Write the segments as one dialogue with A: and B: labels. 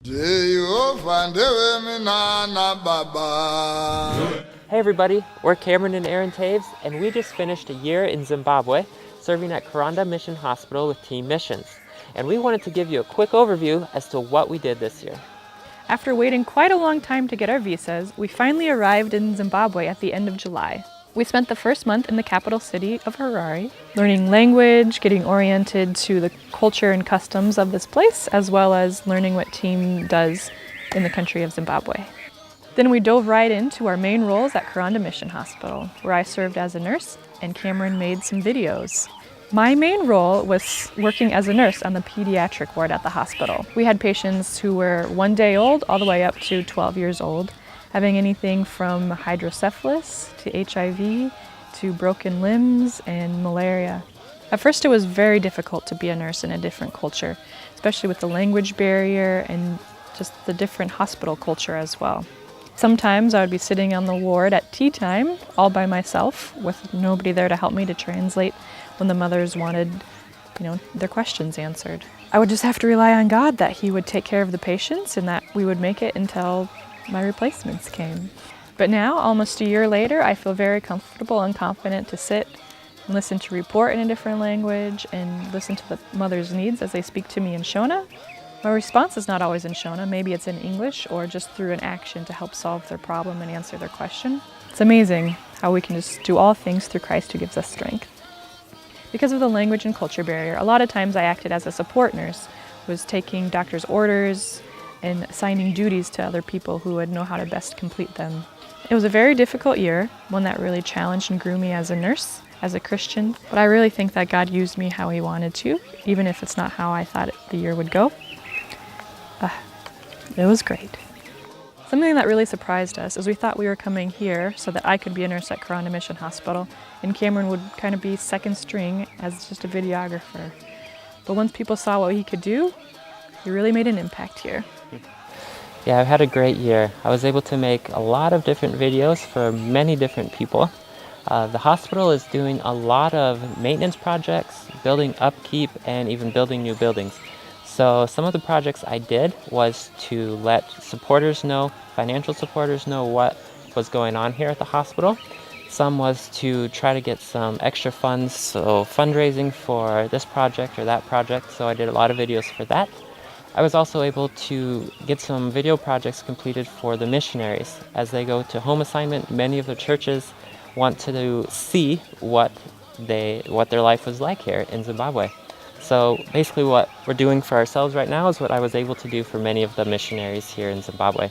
A: Hey
B: everybody, we're Kameron and Erin Toews, and we just finished a year in Zimbabwe serving at Karanda Mission Hospital with Team Missions. And we wanted to give you a quick overview as to what we did this year.
C: After waiting quite a long time to get our visas, we finally arrived in Zimbabwe at the end of July. We spent the first month in the capital city of Harare, learning language, getting oriented to the culture and customs of this place, as well as learning what Team does in the country of Zimbabwe. Then we dove right into our main roles at Karanda Mission Hospital, where I served as a nurse and Kameron made some videos. My main role was working as a nurse on the pediatric ward at the hospital. We had patients who were 1 day old all the way up to 12 years old, having anything from hydrocephalus to HIV to broken limbs and malaria. At first it was very difficult to be a nurse in a different culture, especially with the language barrier and just the different hospital culture as well. Sometimes I would be sitting on the ward at tea time all by myself with nobody there to help me to translate when the mothers wanted, their questions answered. I would just have to rely on God that He would take care of the patients and that we would make it until my replacements came. But now, almost a year later, I feel very comfortable and confident to sit and listen to report in a different language and listen to the mother's needs as they speak to me in Shona. My response is not always in Shona, maybe it's in English or just through an action to help solve their problem and answer their question. It's amazing how we can just do all things through Christ who gives us strength. Because of the language and culture barrier, a lot of times I acted as a support nurse, was taking doctor's orders and assigning duties to other people who would know how to best complete them. It was a very difficult year, one that really challenged and grew me as a nurse, as a Christian, but I really think that God used me how He wanted to, even if it's not how I thought the year would go. It was great. Something that really surprised us is we thought we were coming here so that I could be a nurse at Karanda Mission Hospital and Kameron would kind of be second string as just a videographer. But once people saw what he could do, he really made an impact here.
B: Yeah, I've had a great year. I was able to make a lot of different videos for many different people. The hospital is doing a lot of maintenance projects, building upkeep, and even building new buildings. So some of the projects I did was to let supporters know, financial supporters know what was going on here at the hospital. Some was to try to get some extra funds, so fundraising for this project or that project, so I did a lot of videos for that. I was also able to get some video projects completed for the missionaries. As they go to home assignment, many of the churches want to see what their life was like here in Zimbabwe. So basically what we're doing for ourselves right now is what I was able to do for many of the missionaries here in Zimbabwe.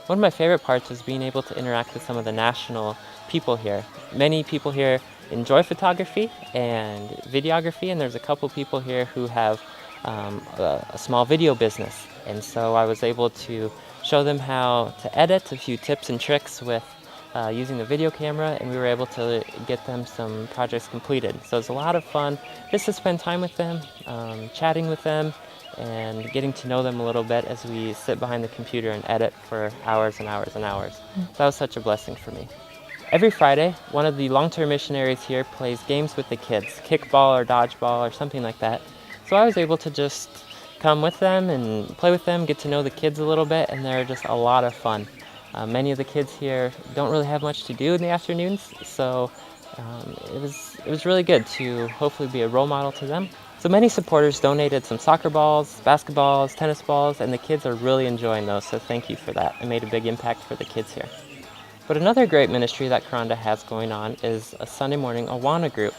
B: One of my favorite parts is being able to interact with some of the national people here. Many people here enjoy photography and videography, and there's a couple people here who have a small video business. And so I was able to show them how to edit, a few tips and tricks with using the video camera, and we were able to get them some projects completed. So it's a lot of fun just to spend time with them, chatting with them, and getting to know them a little bit as we sit behind the computer and edit for hours and hours and hours. So that was such a blessing for me. Every Friday, one of the long-term missionaries here plays games with the kids, kickball or dodgeball or something like that. So I was able to just come with them and play with them, get to know the kids a little bit, and they're just a lot of fun. Many of the kids here don't really have much to do in the afternoons, so it was really good to hopefully be a role model to them. So many supporters donated some soccer balls, basketballs, tennis balls, and the kids are really enjoying those, so thank you for that. It made a big impact for the kids here. But another great ministry that Karanda has going on is a Sunday morning Awana group.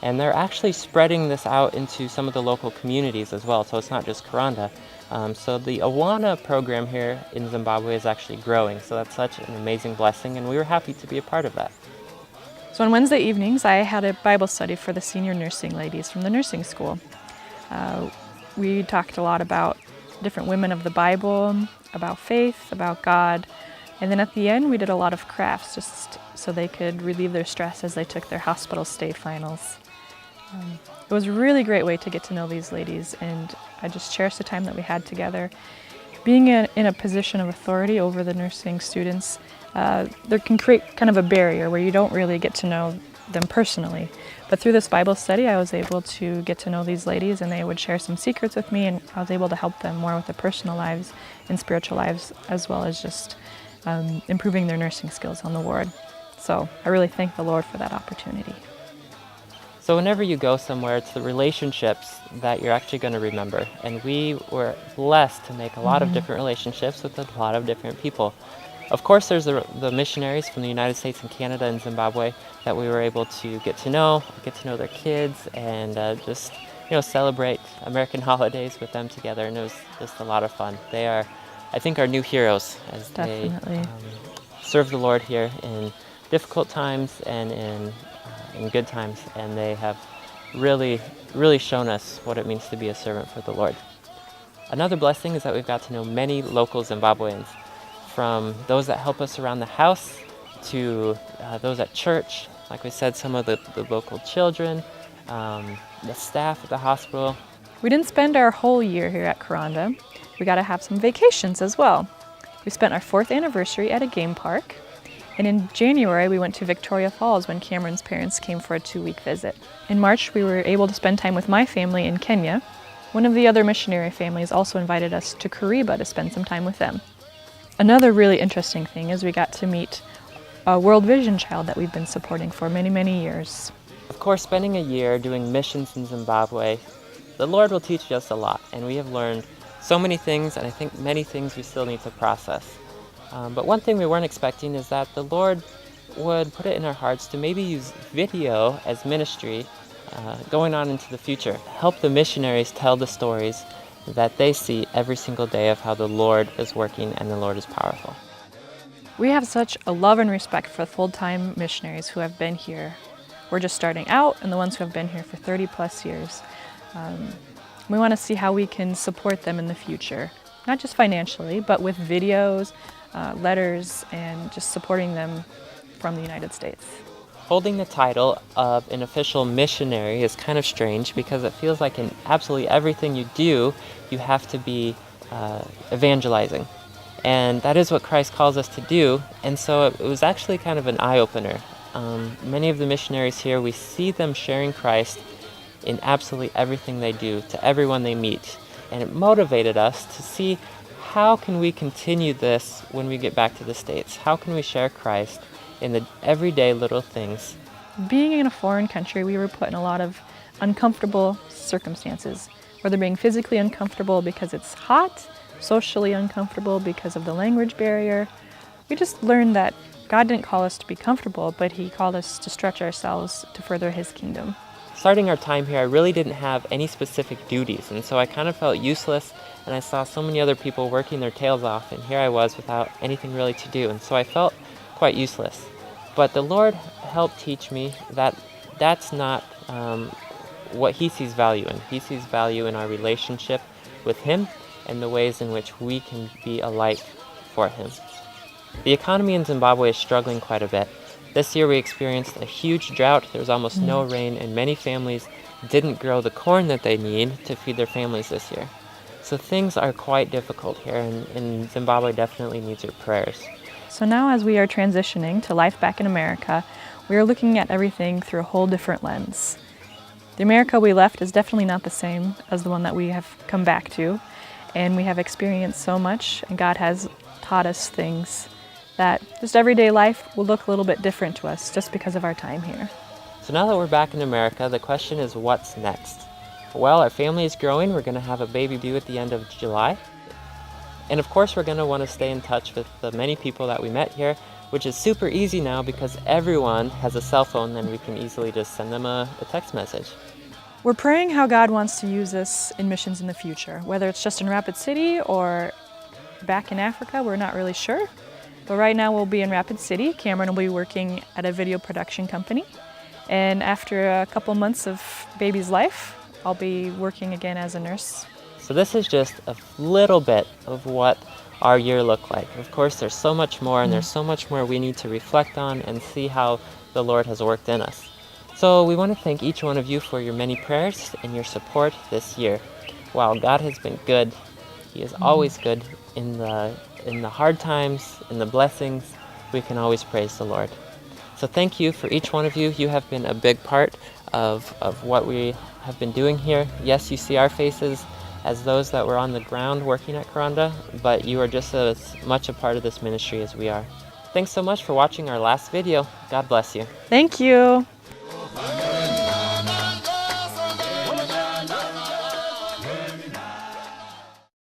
B: And they're actually spreading this out into some of the local communities as well, so it's not just Karanda. So the Awana program here in Zimbabwe is actually growing, so that's such an amazing blessing, and we were happy to be a part of that.
C: So on Wednesday evenings, I had a Bible study for the senior nursing ladies from the nursing school. We talked a lot about different women of the Bible, about faith, about God, and then at the end we did a lot of crafts just so they could relieve their stress as they took their hospital stay finals. It was a really great way to get to know these ladies, and I just cherished the time that we had together. Being in a position of authority over the nursing students, there can create kind of a barrier where you don't really get to know them personally. But through this Bible study, I was able to get to know these ladies, and they would share some secrets with me, and I was able to help them more with their personal lives and spiritual lives, as well as just improving their nursing skills on the ward. So I really thank the Lord for that opportunity.
B: So whenever you go somewhere, it's the relationships that you're actually going to remember. And we were blessed to make a lot of different relationships with a lot of different people. Of course, there's the missionaries from the United States and Canada and Zimbabwe that we were able to get to know their kids, and just celebrate American holidays with them together. And it was just a lot of fun. They are, I think, our new heroes as
C: Definitely.
B: they serve the Lord here in difficult times and in good times, and they have really, really shown us what it means to be a servant for the Lord. Another blessing is that we've got to know many local Zimbabweans, from those that help us around the house to those at church, like we said, some of the local children, the staff at the hospital.
C: We didn't spend our whole year here at Karanda. We got to have some vacations as well. We spent our 4th anniversary at a game park. And in January, we went to Victoria Falls when Kameron's parents came for a 2-week visit. In March, we were able to spend time with my family in Kenya. One of the other missionary families also invited us to Kariba to spend some time with them. Another really interesting thing is we got to meet a World Vision child that we've been supporting for many, many years.
B: Of course, spending a year doing missions in Zimbabwe, the Lord will teach us a lot, and we have learned so many things, and I think many things we still need to process. But one thing we weren't expecting is that the Lord would put it in our hearts to maybe use video as ministry going on into the future. Help the missionaries tell the stories that they see every single day of how the Lord is working and the Lord is powerful.
C: We have such a love and respect for full-time missionaries who have been here. We're just starting out, and the ones who have been here for 30 plus years. We want to see how we can support them in the future, not just financially, but with videos, letters, and just supporting them from the United States.
B: Holding the title of an official missionary is kind of strange because it feels like in absolutely everything you do, you have to be evangelizing. And that is what Christ calls us to do, and so it was actually kind of an eye-opener. Many of the missionaries here, we see them sharing Christ in absolutely everything they do, to everyone they meet. And it motivated us to see, how can we continue this when we get back to the States? How can we share Christ in the everyday little things?
C: Being in a foreign country, we were put in a lot of uncomfortable circumstances, whether being physically uncomfortable because it's hot, socially uncomfortable because of the language barrier. We just learned that God didn't call us to be comfortable, but He called us to stretch ourselves to further His kingdom.
B: Starting our time here, I really didn't have any specific duties, and so I kind of felt useless, and I saw so many other people working their tails off, and here I was without anything really to do, and so I felt quite useless. But the Lord helped teach me that that's not what He sees value in. He sees value in our relationship with Him and the ways in which we can be a light for Him. The economy in Zimbabwe is struggling quite a bit. This year we experienced a huge drought. There was almost no rain, and many families didn't grow the corn that they need to feed their families this year. So things are quite difficult here, and Zimbabwe definitely needs your prayers.
C: So now, as we are transitioning to life back in America, we are looking at everything through a whole different lens. The America we left is definitely not the same as the one that we have come back to, and we have experienced so much, and God has taught us things that just everyday life will look a little bit different to us just because of our time here.
B: So now that we're back in America, the question is, what's next? Well, our family is growing. We're going to have a baby due at the end of July. And of course, we're going to want to stay in touch with the many people that we met here, which is super easy now because everyone has a cell phone, and we can easily just send them a text message.
C: We're praying how God wants to use us in missions in the future, whether it's just in Rapid City or back in Africa, we're not really sure. But right now we'll be in Rapid City. Kameron will be working at a video production company. And after a couple months of baby's life, I'll be working again as a nurse.
B: So this is just a little bit of what our year looked like. Of course, there's so much more, and there's so much more we need to reflect on and see how the Lord has worked in us. So we want to thank each one of you for your many prayers and your support this year. Wow, God has been good. He is always good. In the hard times, in the blessings, we can always praise the Lord. So thank you for each one of you. You have been a big part of what we have been doing here. Yes, you see our faces as those that were on the ground working at Karanda, but you are just as much a part of this ministry as we are. Thanks so much for watching our last video. God bless you.
C: Thank you.